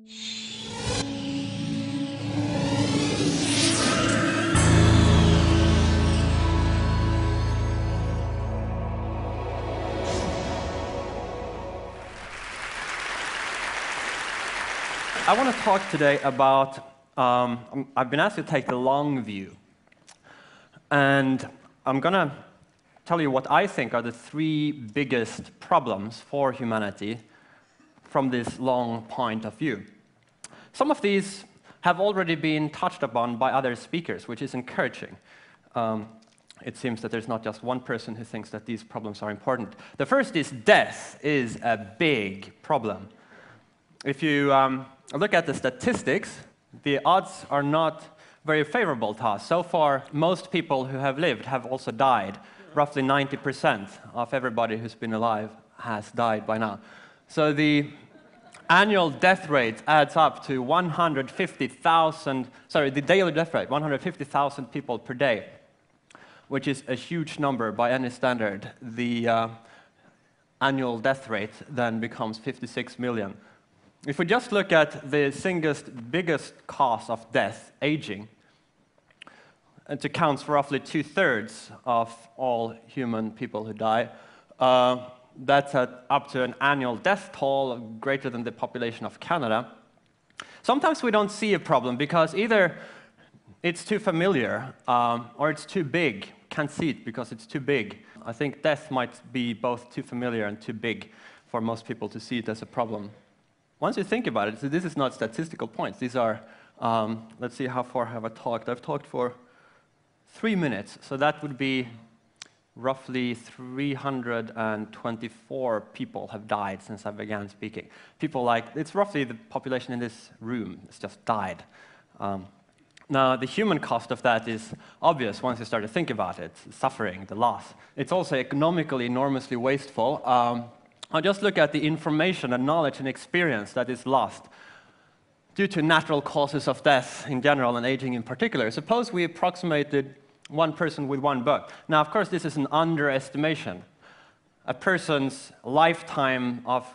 I want to talk today about, I've been asked to take the long view. And I'm going to tell you what I think are the three biggest problems for humanity from this long point of view. Some of these have already been touched upon by other speakers, which is encouraging. It seems that there's not just one person who thinks that these problems are important. The first is death is a big problem. If you look at the statistics, the odds are not very favorable to us. So far, most people who have lived have also died. Roughly 90% of everybody who's been alive has died by now. So the annual death rate adds up to 150,000, sorry, the daily death rate, 150,000 people per day, which is a huge number by any standard. The annual death rate then becomes 56 million. If we just look at the single biggest cause of death, aging, it accounts for roughly 2/3 of all human people who die. That's up to an annual death toll greater than the population of Canada. Sometimes we don't see a problem because either it's too familiar or it's too big. Can't see it because it's too big. I think death might be both too familiar and too big for most people to see it as a problem. Once you think about it, so this is not statistical points. These are, let's see, how far have I talked? I've talked for 3 minutes, so that would be roughly 324 people have died since I began speaking. People like, it's roughly the population in this room has just died. Now, the human cost of that is obvious once you start to think about it, suffering, the loss. It's also economically enormously wasteful. I'll just look at the information and knowledge and experience that is lost due to natural causes of death in general and aging in particular. Suppose we approximated one person with one book. Now, of course, this is an underestimation. A person's lifetime of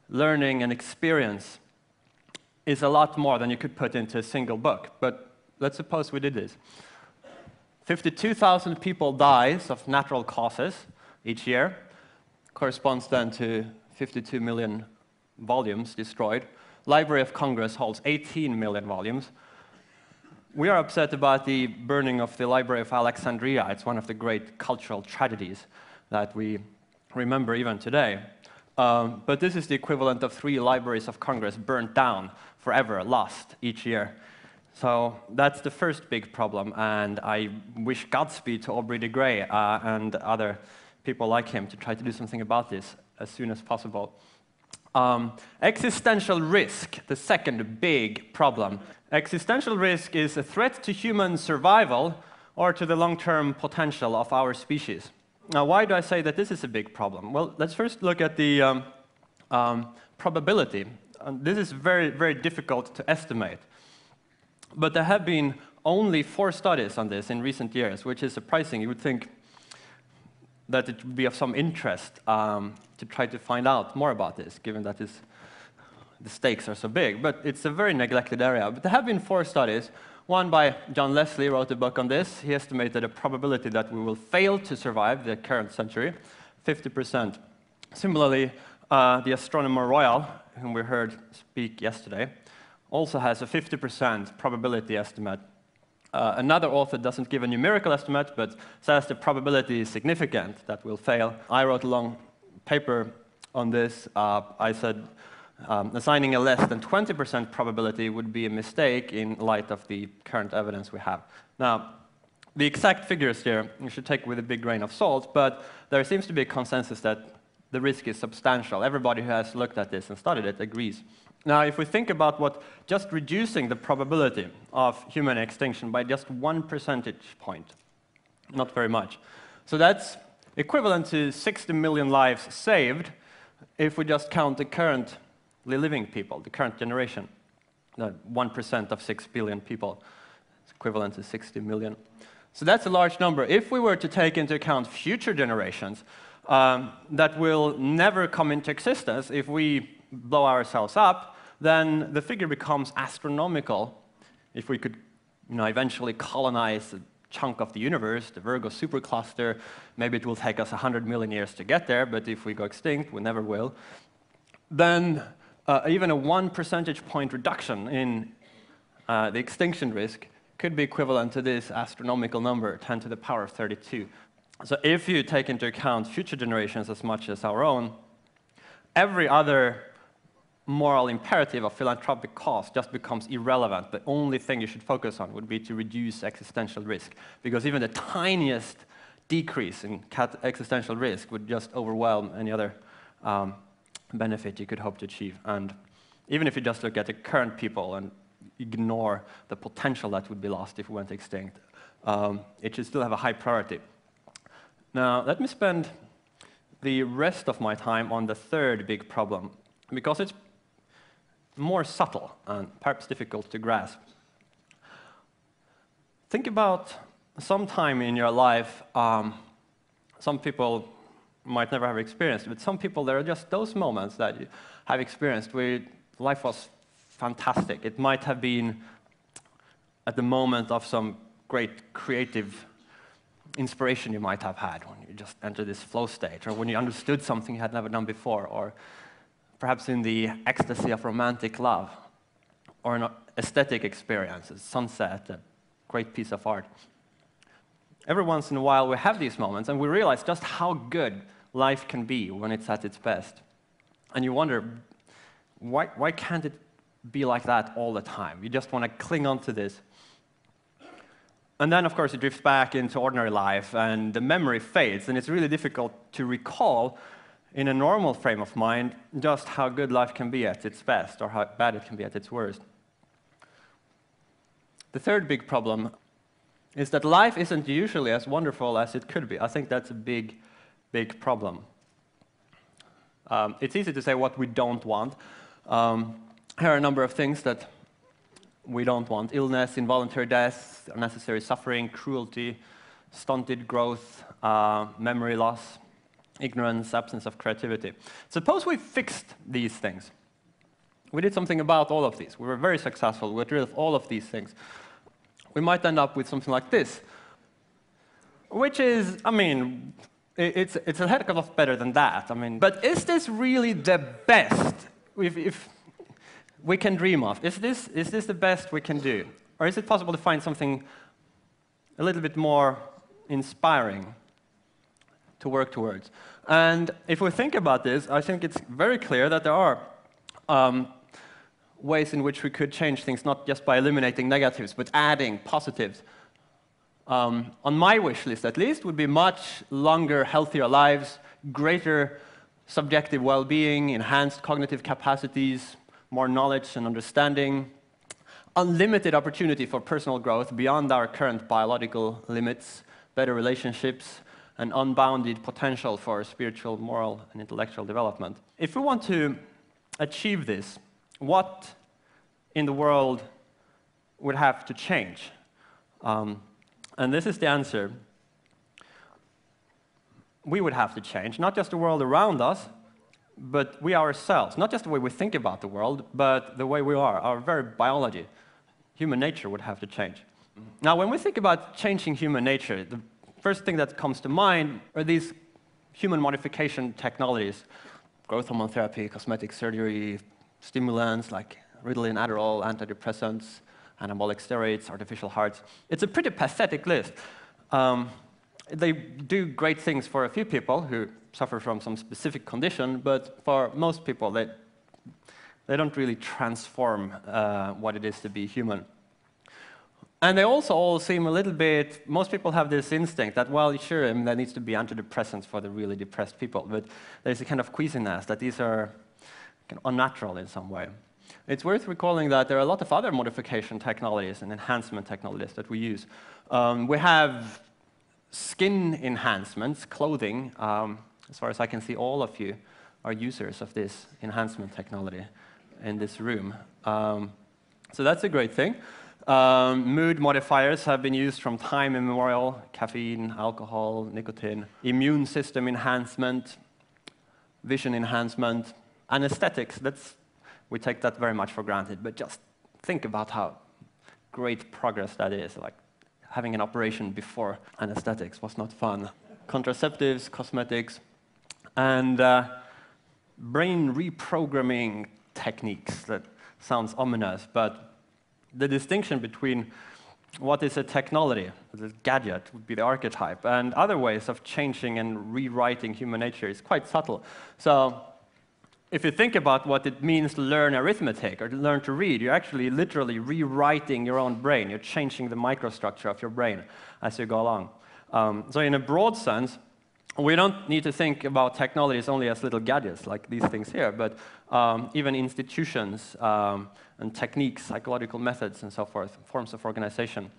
learning and experience is a lot more than you could put into a single book. But let's suppose we did this. 52,000 people die of natural causes each year. Corresponds then to 52 million volumes destroyed. Library of Congress holds 18 million volumes. We are upset about the burning of the Library of Alexandria. It's one of the great cultural tragedies that we remember even today. But this is the equivalent of 3 libraries of Congress burnt down, forever lost each year. So that's the first big problem, and I wish Godspeed to Aubrey de Grey and other people like him to try to do something about this as soon as possible. Existential risk, the second big problem. Existential risk is a threat to human survival or to the long-term potential of our species. Now, why do I say that this is a big problem? Well, let's first look at the probability. This is very, very difficult to estimate. But there have been only 4 studies on this in recent years, which is surprising. You would think that it would be of some interest to try to find out more about this, given that the stakes are so big. But it's a very neglected area. But there have been 4 studies. One by John Leslie wrote a book on this. He estimated a probability that we will fail to survive the current century, 50%. Similarly, the astronomer royal, whom we heard speak yesterday, also has a 50% probability estimate. Another author doesn't give a numerical estimate, but says the probability is significant that we'll fail. I wrote a long paper on this. I said assigning a less than 20% probability would be a mistake in light of the current evidence we have. Now, the exact figures here you should take with a big grain of salt, but there seems to be a consensus that the risk is substantial. Everybody who has looked at this and studied it agrees. Now, if we think about what just reducing the probability of human extinction by just 1 percentage point, not very much. So that's equivalent to 60 million lives saved if we just count the currently living people, the current generation. 1% of 6 billion people is equivalent to 60 million. So that's a large number. If we were to take into account future generations that will never come into existence if we blow ourselves up, then the figure becomes astronomical. If we could eventually colonize a chunk of the universe, the Virgo supercluster, maybe it will take us 100 million years to get there, but if we go extinct, we never will. Then even a 1 percentage point reduction in the extinction risk could be equivalent to this astronomical number, 10 to the power of 32. So if you take into account future generations as much as our own, every other moral imperative of philanthropic cause just becomes irrelevant. The only thing you should focus on would be to reduce existential risk, because even the tiniest decrease in existential risk would just overwhelm any other benefit you could hope to achieve. And even if you just look at the current people and ignore the potential that would be lost if we went extinct, it should still have a high priority. Now, let me spend the rest of my time on the third big problem, because it's more subtle and perhaps difficult to grasp. Think about some time in your life, some people might never have experienced, but some people, there are just those moments that you have experienced where life was fantastic. It might have been at the moment of some great creative inspiration you might have had when you just entered this flow state, or when you understood something you had never done before, or perhaps in the ecstasy of romantic love, or an aesthetic experience, a sunset, a great piece of art. Every once in a while we have these moments and we realize just how good life can be when it's at its best. And you wonder, why can't it be like that all the time? You just want to cling on to this. And then, of course, it drifts back into ordinary life, and the memory fades, and it's really difficult to recall in a normal frame of mind just how good life can be at its best, or how bad it can be at its worst. The third big problem is that life isn't usually as wonderful as it could be. I think that's a big, big problem. It's easy to say what we don't want. Here are a number of things that we don't want: illness, involuntary death, unnecessary suffering, cruelty, stunted growth, memory loss, ignorance, absence of creativity. Suppose we fixed these things. We did something about all of these. We were very successful. We got rid of all of these things. We might end up with something like this, which is, it's a heck of a lot better than that. But is this really the best if we can dream of? Is this the best we can do? Or is it possible to find something a little bit more inspiring to work towards? And if we think about this, I think it's very clear that there are ways in which we could change things, not just by eliminating negatives, but adding positives. On my wish list, at least, would be much longer, healthier lives, greater subjective well-being, enhanced cognitive capacities, more knowledge and understanding, unlimited opportunity for personal growth beyond our current biological limits, better relationships, and unbounded potential for spiritual, moral, and intellectual development. If we want to achieve this, what in the world would have to change? And this is the answer. We would have to change, not just the world around us, but we ourselves. Not just the way we think about the world, but the way we are, our very biology. Human nature would have to change. Now, when we think about changing human nature, the first thing that comes to mind are these human modification technologies: growth hormone therapy, cosmetic surgery, stimulants like Ritalin, Adderall, antidepressants, anabolic steroids, artificial hearts. It's a pretty pathetic list. They do great things for a few people who suffer from some specific condition, but for most people, they don't really transform what it is to be human. And they also all seem a little bit, most people have this instinct that, well, sure, there needs to be antidepressants for the really depressed people, but there's a kind of queasiness that these are kind of unnatural in some way. It's worth recalling that there are a lot of other modification technologies and enhancement technologies that we use. We have skin enhancements, clothing. As far as I can see, all of you are users of this enhancement technology in this room. So that's a great thing. Mood modifiers have been used from time immemorial: caffeine, alcohol, nicotine. Immune system enhancement, vision enhancement, anesthetics. That's We take that very much for granted, but just think about how great progress that is. Like having an operation before anesthetics was not fun. Contraceptives, cosmetics, and brain reprogramming techniques. That sounds ominous, but the distinction between what is a technology, a gadget would be the archetype, and other ways of changing and rewriting human nature is quite subtle. So if you think about what it means to learn arithmetic or to learn to read, you're actually literally rewriting your own brain. You're changing the microstructure of your brain as you go along. So in a broad sense, we don't need to think about technologies only as little gadgets like these things here, but even institutions and techniques, psychological methods, and so forth, forms of organization,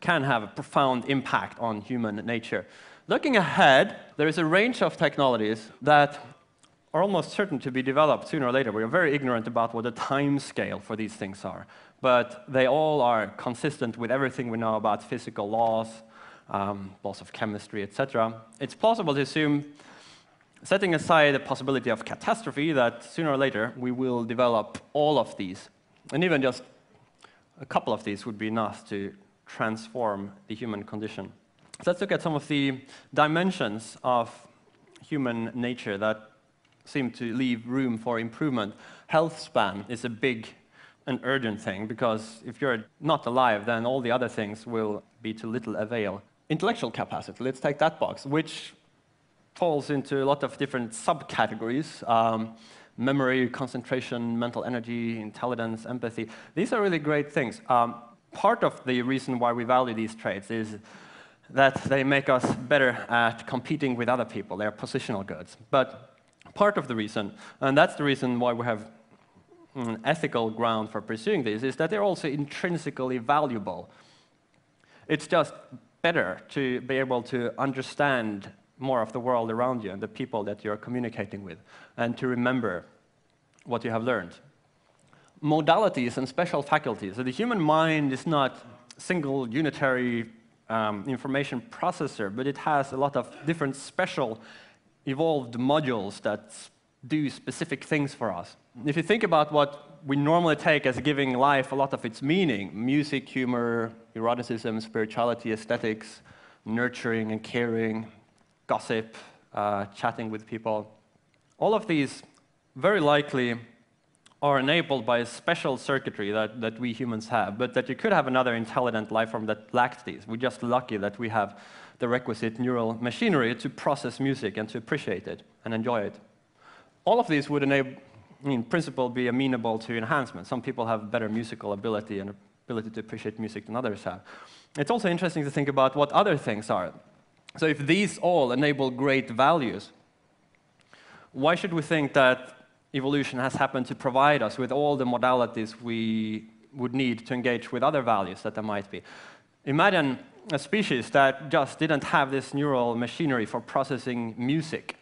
can have a profound impact on human nature. Looking ahead, there is a range of technologies that are almost certain to be developed sooner or later. We are very ignorant about what the time scale for these things are, but they all are consistent with everything we know about physical laws, laws of chemistry, etc. It's plausible to assume, setting aside the possibility of catastrophe, that sooner or later we will develop all of these. And even just a couple of these would be enough to transform the human condition. So let's look at some of the dimensions of human nature that seem to leave room for improvement. Health span is a big and urgent thing, because if you're not alive, then all the other things will be to little avail. Intellectual capacity, let's take that box, which falls into a lot of different subcategories. Memory, concentration, mental energy, intelligence, empathy. These are really great things. Part of the reason why we value these traits is that they make us better at competing with other people. They are positional goods. But part of the reason, and that's the reason why we have an ethical ground for pursuing these, is that they're also intrinsically valuable. It's just better to be able to understand more of the world around you and the people that you're communicating with, and to remember what you have learned. Modalities and special faculties. So the human mind is not a single unitary information processor, but it has a lot of different special evolved modules that do specific things for us. If you think about what we normally take as giving life a lot of its meaning, music, humor, eroticism, spirituality, aesthetics, nurturing and caring, gossip, chatting with people, all of these very likely are enabled by a special circuitry that we humans have, but that you could have another intelligent life form that lacked these. We're just lucky that we have the requisite neural machinery to process music and to appreciate it and enjoy it. All of these would enable, in principle, be amenable to enhancement. Some people have better musical ability and ability to appreciate music than others have. It's also interesting to think about what other things are. So if these all enable great values, why should we think that evolution has happened to provide us with all the modalities we would need to engage with other values that there might be? Imagine a species that just didn't have this neural machinery for processing music,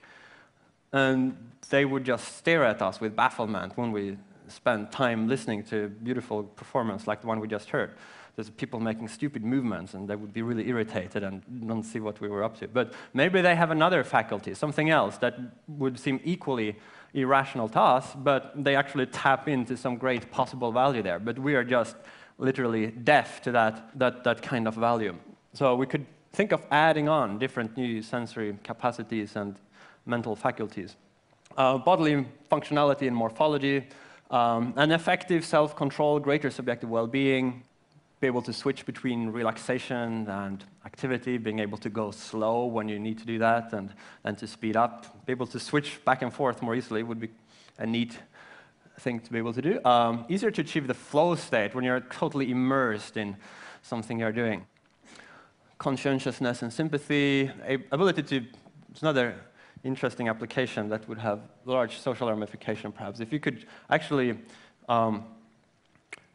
and they would just stare at us with bafflement when we spend time listening to a beautiful performance like the one we just heard. There's people making stupid movements, and they would be really irritated and don't see what we were up to. But maybe they have another faculty, something else that would seem equally irrational to us, but they actually tap into some great possible value there. But we are just literally deaf to that kind of value. So we could think of adding on different new sensory capacities and mental faculties. Bodily functionality and morphology, an effective self-control, greater subjective well-being, be able to switch between relaxation and activity, being able to go slow when you need to do that and to speed up, be able to switch back and forth more easily would be a neat thing to be able to do. Easier to achieve the flow state when you're totally immersed in something you're doing. Conscientiousness and sympathy, ability to, it's another interesting application that would have large social ramification perhaps. If you could actually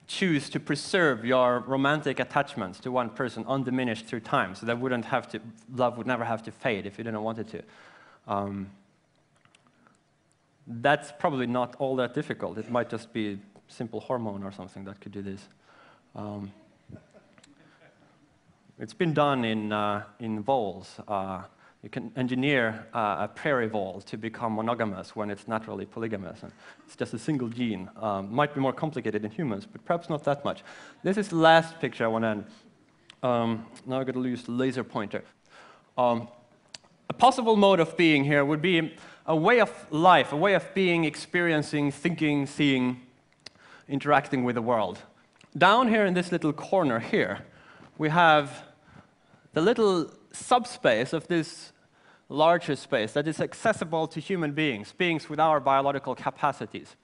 choose to preserve your romantic attachments to one person undiminished through time, so that love would never have to fade if you didn't want it to. That's probably not all that difficult. It might just be a simple hormone or something that could do this. It's been done in voles. You can engineer a prairie vole to become monogamous when it's naturally polygamous. And it's just a single gene. Might be more complicated in humans, but perhaps not that much. This is the last picture I want to end. Now I've got to use the laser pointer. A possible mode of being here would be a way of life, a way of being, experiencing, thinking, seeing, interacting with the world. Down here in this little corner here, we have the little subspace of this larger space that is accessible to human beings, beings with our biological capacities.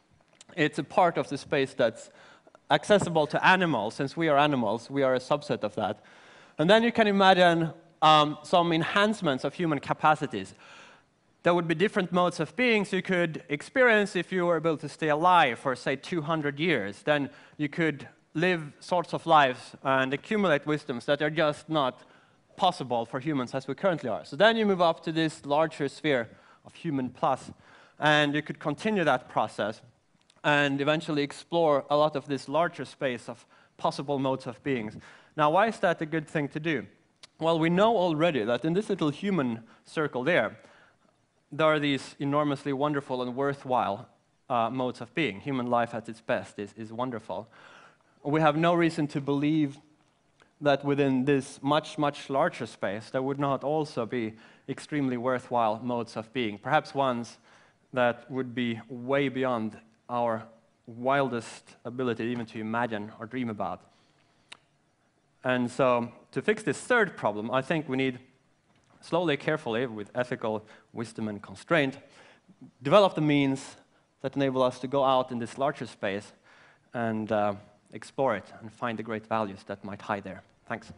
It's a part of the space that's accessible to animals. Since we are animals, we are a subset of that. And then you can imagine some enhancements of human capacities. There would be different modes of beings you could experience if you were able to stay alive for, say, 200 years. Then you could live sorts of lives and accumulate wisdoms that are just not possible for humans as we currently are. So then you move up to this larger sphere of human plus, and you could continue that process and eventually explore a lot of this larger space of possible modes of beings. Now, why is that a good thing to do? Well, we know already that in this little human circle there are these enormously wonderful and worthwhile modes of being. Human life at its best is wonderful. We have no reason to believe that within this much, much larger space, there would not also be extremely worthwhile modes of being, perhaps ones that would be way beyond our wildest ability even to imagine or dream about. And so to fix this third problem, I think we need slowly, carefully, with ethical wisdom and constraint, develop the means that enable us to go out in this larger space and explore it and find the great values that might hide there. Thanks.